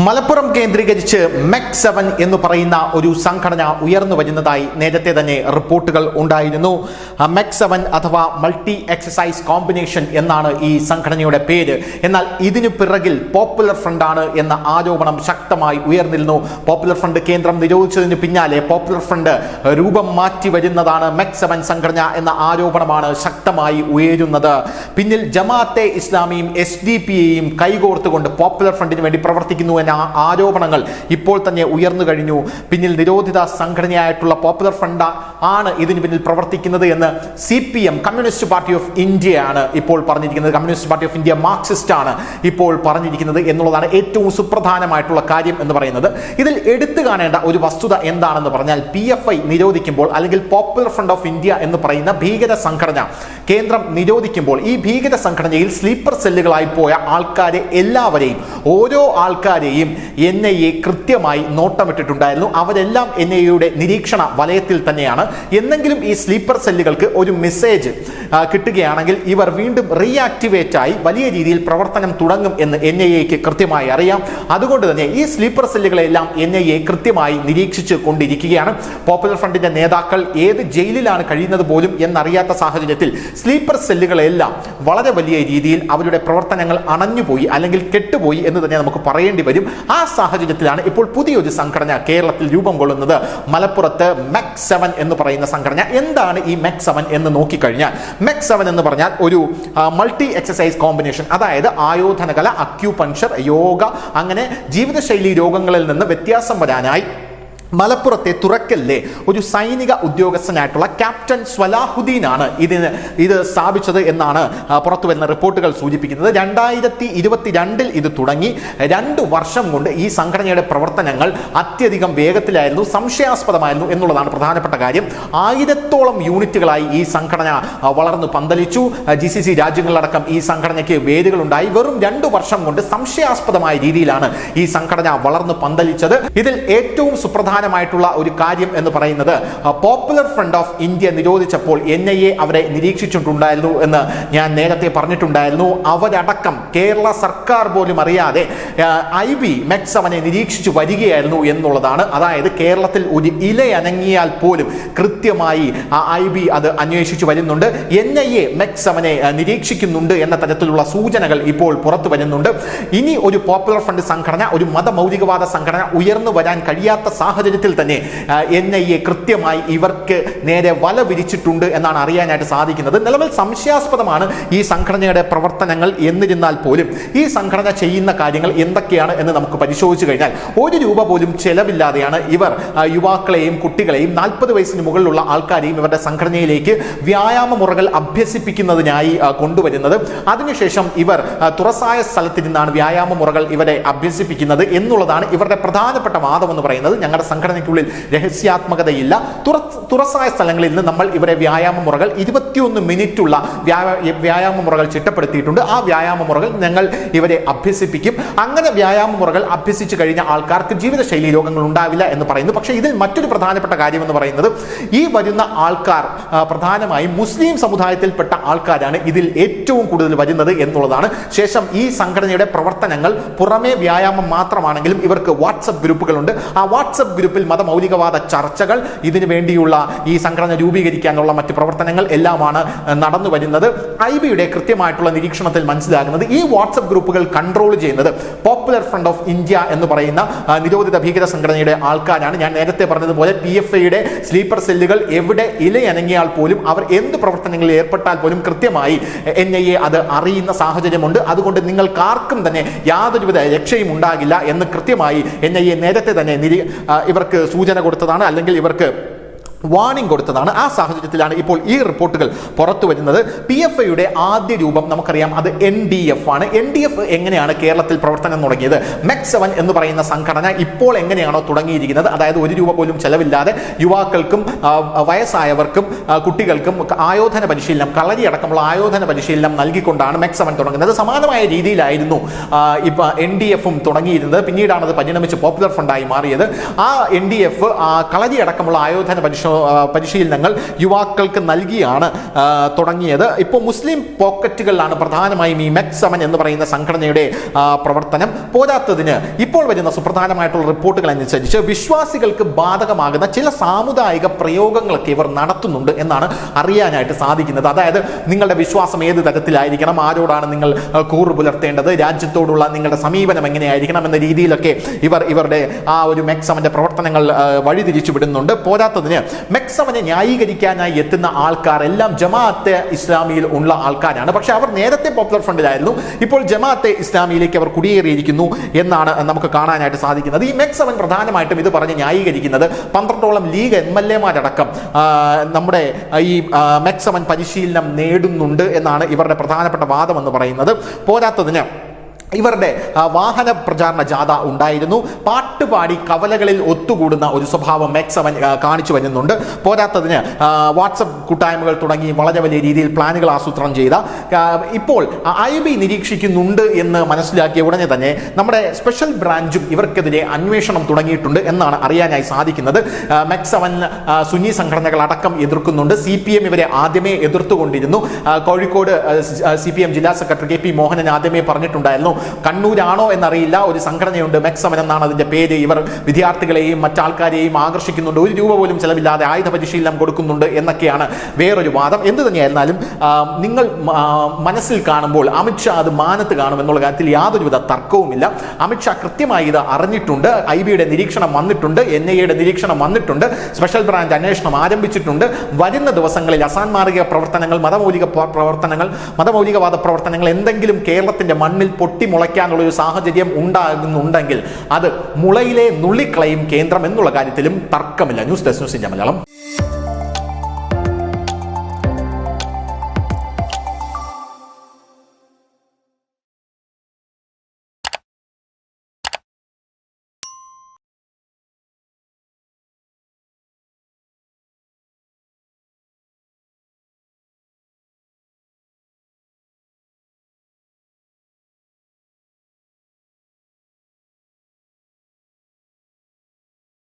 മലപ്പുറം കേന്ദ്രീകരിച്ച് MEC7 എന്ന് പറയുന്ന ഒരു സംഘടന ഉയർന്നു വരുന്നതായി നേരത്തെ തന്നെ റിപ്പോർട്ടുകൾ ഉണ്ടായിരുന്നു. MEC7 അഥവാ മൾട്ടി എക്സസൈസ് കോമ്പിനേഷൻ എന്നാണ് ഈ സംഘടനയുടെ പേര്. എന്നാൽ ഇതിനു പിറകിൽ പോപ്പുലർ ഫ്രണ്ട് ആണ് എന്ന ആരോപണം ശക്തമായി ഉയർന്നിരുന്നു. പോപ്പുലർ ഫ്രണ്ട് കേന്ദ്രം നിരോധിച്ചതിന് പിന്നാലെ പോപ്പുലർ ഫ്രണ്ട് രൂപം മാറ്റി വരുന്നതാണ് MEC7 സംഘടന എന്ന ആരോപണമാണ് ശക്തമായി ഉയരുന്നത്. പിന്നിൽ ജമാഅത്തെ ഇസ്ലാമിയും SDPയെയും കൈകോർത്തുകൊണ്ട് പോപ്പുലർ ഫ്രണ്ടിന് വേണ്ടി പ്രവർത്തിക്കുന്നു എന്ന ആരോപണങ്ങൾ ഇപ്പോൾ തന്നെ ഉയർന്നു കഴിഞ്ഞു. പിന്നിൽ നിരോധിത സംഘടനയായിട്ടുള്ള പോപ്പുലർ ഫ്രണ്ട് ആണ് ഇതിന് പിന്നിൽ പ്രവർത്തിക്കുന്നത് എന്ന് CPM communist party of India ആണ് ഇപ്പോൾ പറഞ്ഞിരിക്കുന്നത്. Communist party of India Marxist ആണ് ഇപ്പോൾ പറഞ്ഞിരിക്കുന്നത് എന്നുള്ളതാണ് ഏറ്റവും സുപ്രധാനമായിട്ടുള്ള കാര്യം എന്ന് പറയുന്നത്. ഇതിൽ എടുത്തു കാണേണ്ട ഒരു വസ്തുത എന്താണെന്ന് പറഞ്ഞാൽ PFI നിരോധിക്കുമ്പോൾ അല്ലെങ്കിൽ പോപ്പുലർ ഫ്രണ്ട് ഓഫ് ഇന്ത്യ എന്ന് പറയുന്ന ഭീകര സംഘടന കേന്ദ്രം നിരോധിക്കുമ്പോൾ ഈ ഭീകര സംഘടനയിൽ സ്ലീപ്പർ സെല്ലുകളായി പോയ ആൾക്കാരെ എല്ലാവരെയും ഓരോ ആൾക്കാരെയും NIA കൃത്യമായി നോട്ടമിട്ടിട്ടുണ്ടായിരുന്നു. അവരെല്ലാം NIAയുടെ നിരീക്ഷണ വലയത്തിൽ തന്നെയാണ്. എന്നെങ്കിലും ഈ സ്ലീപ്പർ സെല്ലുകൾക്ക് ഒരു മെസ്സേജ് കിട്ടുകയാണെങ്കിൽ ഇവർ വീണ്ടും റീആക്ടിവേറ്റ് ആയി വലിയ രീതിയിൽ പ്രവർത്തനം തുടങ്ങും എന്ന് NIAക്ക് കൃത്യമായി അറിയാം. അതുകൊണ്ട് തന്നെ ഈ സ്ലീപ്പർ സെല്ലുകളെല്ലാം NIA കൃത്യമായി നിരീക്ഷിച്ചു കൊണ്ടിരിക്കുകയാണ്. പോപ്പുലർ ഫ്രണ്ടിന്റെ നേതാക്കൾ ഏത് ജയിലിലാണ് കഴിയുന്നത് പോലും എന്നറിയാത്ത സാഹചര്യത്തിൽ സ്ലീപ്പർ സെല്ലുകളെല്ലാം വളരെ വലിയ രീതിയിൽ അവരുടെ പ്രവർത്തനങ്ങൾ അണഞ്ഞുപോയി അല്ലെങ്കിൽ കെട്ടുപോയി എന്ന് തന്നെ നമുക്ക് പറയേണ്ടി വരും. ആ സാഹചര്യത്തിലാണ് ഇപ്പോൾ പുതിയൊരു സംഘടന കേരളത്തിൽ രൂപം കൊള്ളുന്നത്. മലപ്പുറത്ത് MEC7 എന്ന് പറയുന്ന സംഘടന. എന്താണ് ഈ MEC7 എന്ന് നോക്കിക്കഴിഞ്ഞാൽ MEC7 എന്ന് പറഞ്ഞാൽ ഒരു മൾട്ടി എക്സസൈസ് കോമ്പിനേഷൻ, അതായത് ആയോധനകല, അക്യൂപങ്ചർ, യോഗ, അങ്ങനെ ജീവിതശൈലി രോഗങ്ങളിൽ നിന്ന് വ്യത്യാസം വരാനായി മലപ്പുറത്തെ തുറക്കലിലെ ഒരു സൈനിക ഉദ്യോഗസ്ഥനായിട്ടുള്ള ക്യാപ്റ്റൻ സ്വലാഹുദ്ദീൻ ആണ് ഇത് സ്ഥാപിച്ചത് എന്നാണ് പുറത്തു വരുന്ന റിപ്പോർട്ടുകൾ സൂചിപ്പിക്കുന്നത്. 2022 ഇത് തുടങ്ങി 2 വർഷം കൊണ്ട് ഈ സംഘടനയുടെ പ്രവർത്തനങ്ങൾ അത്യധികം വേഗത്തിലായിരുന്നു, സംശയാസ്പദമായിരുന്നു എന്നുള്ളതാണ് പ്രധാനപ്പെട്ട കാര്യം. 1000ഓളം യൂണിറ്റുകളായി ഈ സംഘടന വളർന്നു പന്തലിച്ചു. GCC രാജ്യങ്ങളിലടക്കം ഈ സംഘടനയ്ക്ക് വേരുകളുണ്ടായി. വെറും 2 വർഷം കൊണ്ട് സംശയാസ്പദമായ രീതിയിലാണ് ഈ സംഘടന വളർന്നു പന്തലിച്ചത്. ഇതിൽ ഏറ്റവും സുപ്രധാന ഒരു കാര്യം എന്ന് പറയുന്നത് പോപ്പുലർ ഫ്രണ്ട് ഓഫ് ഇന്ത്യ നിരോധിച്ചപ്പോൾ NIA അവരെ നിരീക്ഷിച്ചിട്ടുണ്ടായിരുന്നു എന്ന് ഞാൻ നേരത്തെ പറഞ്ഞിട്ടുണ്ടായിരുന്നു. അവരടക്കം കേരള സർക്കാർ പോലും അറിയാതെ IB MEC7 നിരീക്ഷിച്ചു വരികയായിരുന്നു എന്നുള്ളതാണ്. അതായത് കേരളത്തിൽ ഒരു ഇലയനങ്ങിയാൽ പോലും കൃത്യമായി IB അത് അന്വേഷിച്ചു വരുന്നുണ്ട്. NIA MEC7 നിരീക്ഷിക്കുന്നുണ്ട് എന്ന തരത്തിലുള്ള സൂചനകൾ ഇപ്പോൾ പുറത്തു വരുന്നുണ്ട്. ഇനി ഒരു പോപ്പുലർ ഫ്രണ്ട് സംഘടന, ഒരു മതമൗലികവാദ സംഘടന ഉയർന്നു വരാൻ കഴിയാത്ത സാഹചര്യത്തിൽ തന്നെ NIA കൃത്യമായി ഇവർക്ക് നേരെ വല വിരിച്ചിട്ടുണ്ട് എന്നാണ് അറിയാനായിട്ട് സാധിക്കുന്നത്. നിലവിൽ സംശയാസ്പദമാണ് ഈ സംഘടനയുടെ പ്രവർത്തനങ്ങൾ എന്നിരുന്നാൽ പോലും ഈ സംഘടന ചെയ്യുന്ന കാര്യങ്ങൾ എന്തൊക്കെയാണ് എന്ന് നമുക്ക് പരിശോധിച്ചു കഴിഞ്ഞാൽ 1 രൂപ പോലും ചെലവില്ലാതെയാണ് ഇവർ യുവാക്കളെയും കുട്ടികളെയും 40 വയസ്സിന് മുകളിലുള്ള ആൾക്കാരെയും ഇവരുടെ സംഘടനയിലേക്ക് വ്യായാമ മുറകൾ അഭ്യസിപ്പിക്കുന്നതിനായി കൊണ്ടുവരുന്നത്. അതിനുശേഷം ഇവർ തുറസായ സ്ഥലത്തിരുന്നാണ് വ്യായാമ മുറകൾ ഇവരെ അഭ്യസിപ്പിക്കുന്നത് എന്നുള്ളതാണ് ഇവരുടെ പ്രധാനപ്പെട്ട വാദം എന്ന് പറയുന്നത്. ഞങ്ങളുടെ സംഘടനയ്ക്കുള്ളിൽ രഹസ്യാത്മകതയില്ല, തുറസായ സ്ഥലങ്ങളിൽ നിന്ന് നമ്മൾ ഇവരെ വ്യായാമ മുറകൾ 21 മിനിറ്റുള്ള വ്യായാമ മുറകൾ ചിട്ടപ്പെടുത്തിയിട്ടുണ്ട്. ആ വ്യായാമ മുറകൾ ഞങ്ങൾ ഇവരെ അഭ്യസിപ്പിക്കും. അങ്ങനെ വ്യായാമ മുറകൾ അഭ്യസിച്ചു കഴിഞ്ഞ ആൾക്കാർക്ക് ജീവിതശൈലി രോഗങ്ങൾ ഉണ്ടാവില്ല എന്ന് പറയുന്നു. പക്ഷേ ഇതിൽ മറ്റൊരു പ്രധാനപ്പെട്ട കാര്യം എന്ന് പറയുന്നത് ഈ വരുന്ന ആൾക്കാർ പ്രധാനമായും മുസ്ലിം സമുദായത്തിൽപ്പെട്ട ആൾക്കാരാണ് ഇതിൽ ഏറ്റവും കൂടുതൽ വരുന്നത് എന്നുള്ളതാണ്. ശേഷം ഈ സംഘടനയുടെ പ്രവർത്തനങ്ങൾ പുറമേ വ്യായാമം മാത്രമാണെങ്കിലും ഇവർക്ക് വാട്സപ്പ് ഗ്രൂപ്പുകളുണ്ട്. ആ വാട്സപ്പ് ഗ്രൂപ്പിൽ മതമൗലികവാദ ചർച്ചകൾ, ഇതിനു വേണ്ടിയുള്ള ഈ സംഘടന രൂപീകരിക്കാനുള്ള മറ്റ് പ്രവർത്തനങ്ങൾ എല്ലാമാണ് നടന്നു വരുന്നത്. IBയുടെ കൃത്യമായിട്ടുള്ള നിരീക്ഷണത്തിൽ മനസ്സിലാകുന്നത് ഈ വാട്സപ്പ് ഗ്രൂപ്പുകൾ കൺട്രോൾ ചെയ്യുന്നത് പോപ്പുലർ ഫ്രണ്ട് ഓഫ് ഇന്ത്യ എന്ന് പറയുന്ന നിരോധിത ഭീകര സംഘടനയുടെ ആൾക്കാരാണ്. ഞാൻ നേരത്തെ പറഞ്ഞതുപോലെ PFIയുടെ സ്ലീപ്പർ സെല്ലുകൾ എവിടെ ഇലയനങ്ങിയാൽ പോലും, അവർ എന്ത് പ്രവർത്തനങ്ങളിൽ ഏർപ്പെട്ടാൽ പോലും കൃത്യമായി NIA അത് അറിയുന്ന സാഹചര്യമുണ്ട്. അതുകൊണ്ട് നിങ്ങൾക്കാർക്കും തന്നെ യാതൊരുവിധ രക്ഷയും ഉണ്ടാകില്ല എന്ന് കൃത്യമായി NIA നേരത്തെ തന്നെ ഇവർക്ക് സൂചന കൊടുത്തതാണ്, അല്ലെങ്കിൽ ഇവർക്ക് വാർണിംഗ് കൊടുത്തതാണ്. ആ സാഹചര്യത്തിലാണ് ഇപ്പോൾ ഈ റിപ്പോർട്ടുകൾ പുറത്തു വരുന്നത്. PFIയുടെ ആദ്യ രൂപം നമുക്കറിയാം, അത് NDF ആണ്. NDF എങ്ങനെയാണ് കേരളത്തിൽ പ്രവർത്തനം തുടങ്ങിയത്? MEC7 എന്ന് പറയുന്ന സംഘടന ഇപ്പോൾ എങ്ങനെയാണോ തുടങ്ങിയിരിക്കുന്നത്, അതായത് 1 രൂപ പോലും ചെലവില്ലാതെ യുവാക്കൾക്കും വയസ്സായവർക്കും കുട്ടികൾക്കും ആയോധന പരിശീലനം, കളരി അടക്കമുള്ള ആയോധന പരിശീലനം നൽകിക്കൊണ്ടാണ് MEC7 തുടങ്ങുന്നത്. സമാനമായ രീതിയിലായിരുന്നു ഇപ്പൊ NDFും തുടങ്ങിയിരുന്നത്. പിന്നീടാണ് അത് പരിണമിച്ച് പോപ്പുലർ ഫ്രണ്ടായി മാറിയത്. ആ NDF കളരി അടക്കമുള്ള ആയോധന പരിശീലനം പരിശീലനങ്ങൾ യുവാക്കൾക്ക് നൽകിയാണ് തുടങ്ങിയത്. ഇപ്പോൾ മുസ്ലിം പോക്കറ്റുകളിലാണ് പ്രധാനമായും ഈ MEC7 എന്ന് പറയുന്ന സംഘടനയുടെ പ്രവർത്തനം. പോരാത്തതിന് ഇപ്പോൾ വരുന്ന സുപ്രധാനമായിട്ടുള്ള റിപ്പോർട്ടുകൾ അനുസരിച്ച് വിശ്വാസികൾക്ക് ബാധകമാകുന്ന ചില സാമുദായിക പ്രയോഗങ്ങളൊക്കെ ഇവർ നടത്തുന്നുണ്ട് എന്നാണ് അറിയാനായിട്ട് സാധിക്കുന്നത്. അതായത് നിങ്ങളുടെ വിശ്വാസം ഏത് തരത്തിലായിരിക്കണം, ആരോടാണ് നിങ്ങൾ കൂറ് പുലർത്തേണ്ടത്, രാജ്യത്തോടുള്ള നിങ്ങളുടെ സമീപനം എങ്ങനെയായിരിക്കണം എന്ന രീതിയിലൊക്കെ ഇവരുടെ ആ ഒരു MEC7 പ്രവർത്തനങ്ങൾ വഴിതിരിച്ചു വിടുന്നുണ്ട്. പോരാത്തതിന് MEC7 ന്യായീകരിക്കാനായി എത്തുന്ന ആൾക്കാർ എല്ലാം ജമാഅത്തെ ഇസ്ലാമിയിൽ ഉള്ള ആൾക്കാരാണ്. പക്ഷെ അവർ നേരത്തെ പോപ്പുലർ ഫ്രണ്ടിലായിരുന്നു, ഇപ്പോൾ ജമാഅത്തെ ഇസ്ലാമിയിലേക്ക് അവർ കുടിയേറിയിരിക്കുന്നു എന്നാണ് നമുക്ക് കാണാനായിട്ട് സാധിക്കുന്നത്. ഈ MEC7 പ്രധാനമായിട്ടും ഇത് പറഞ്ഞ് ന്യായീകരിക്കുന്നത് 12ഓളം ലീഗ് MLA-മാരടക്കം നമ്മുടെ ഈ MEC7 പരിശീലനം നേടുന്നുണ്ട് എന്നാണ് ഇവരുടെ പ്രധാനപ്പെട്ട വാദം എന്ന് പറയുന്നത്. പോരാത്തതിന് ഇവരുടെ വാഹന പ്രചാരണ ജാഥ ഉണ്ടായിരുന്നു. പാട്ടുപാടി കവലകളിൽ ഒത്തുകൂടുന്ന ഒരു സ്വഭാവം MEC7 കാണിച്ചു വരുന്നുണ്ട്. പോരാത്തതിന് വാട്സപ്പ് കൂട്ടായ്മകൾ തുടങ്ങി വളരെ വലിയ രീതിയിൽ പ്ലാനുകൾ ആസൂത്രണം ചെയ്ത ഇപ്പോൾ IB നിരീക്ഷിക്കുന്നുണ്ട് എന്ന് മനസ്സിലാക്കിയ ഉടനെ തന്നെ നമ്മുടെ സ്പെഷ്യൽ ബ്രാഞ്ചും ഇവർക്കെതിരെ അന്വേഷണം തുടങ്ങിയിട്ടുണ്ട് എന്നാണ് അറിയാനായി സാധിക്കുന്നത്. MEC7 സുന്നി സംഘടനകൾ അടക്കം എതിർക്കുന്നുണ്ട്. CPM ഇവരെ ആദ്യമേ എതിർത്തുകൊണ്ടിരുന്നു. കോഴിക്കോട് CPM ജില്ലാ സെക്രട്ടറി KP മോഹനൻ ആദ്യമേ പറഞ്ഞിട്ടുണ്ടായിരുന്നു, കണ്ണൂരാണോ എന്നറിയില്ല, ഒരു സംഘടനയുണ്ട് MEC7 എന്നാണ് അതിന്റെ പേര്, ഇവർ വിദ്യാർത്ഥികളെയും മറ്റാൾക്കാരെയും ആകർഷിക്കുന്നുണ്ട്, 1 രൂപ പോലും ചെലവില്ലാതെ ആയുധ പരിശീലനം കൊടുക്കുന്നുണ്ട് എന്നൊക്കെയാണ് വേറൊരു വാദം. എന്ത് തന്നെയായിരുന്നാലും നിങ്ങൾ മനസ്സിൽ കാണുമ്പോൾ അമിത്ഷാ അത് മാനത്ത് കാണുമെന്നുള്ള കാര്യത്തിൽ യാതൊരുവിധ തർക്കവുമില്ല. അമിത്ഷാ കൃത്യമായി ഇത് അറിഞ്ഞിട്ടുണ്ട്. IBയുടെ നിരീക്ഷണം വന്നിട്ടുണ്ട്, NIAയുടെ നിരീക്ഷണം വന്നിട്ടുണ്ട്, സ്പെഷ്യൽ ബ്രാഞ്ച് അന്വേഷണം ആരംഭിച്ചിട്ടുണ്ട്. വരുന്ന ദിവസങ്ങളിൽ അസാൻമാർഗിക പ്രവർത്തനങ്ങൾ, മതമൗലികവാദ പ്രവർത്തനങ്ങൾ എന്തെങ്കിലും കേരളത്തിന്റെ മണ്ണിൽ മുളയ്ക്കാനുള്ള ഒരു സാഹചര്യം ഉണ്ടാകുന്നുണ്ടെങ്കിൽ അത് മുളയിലെ നുള്ളിക്കളയും കേന്ദ്രം എന്നുള്ള കാര്യത്തിലും തർക്കമില്ല. News desk news India Malayalam.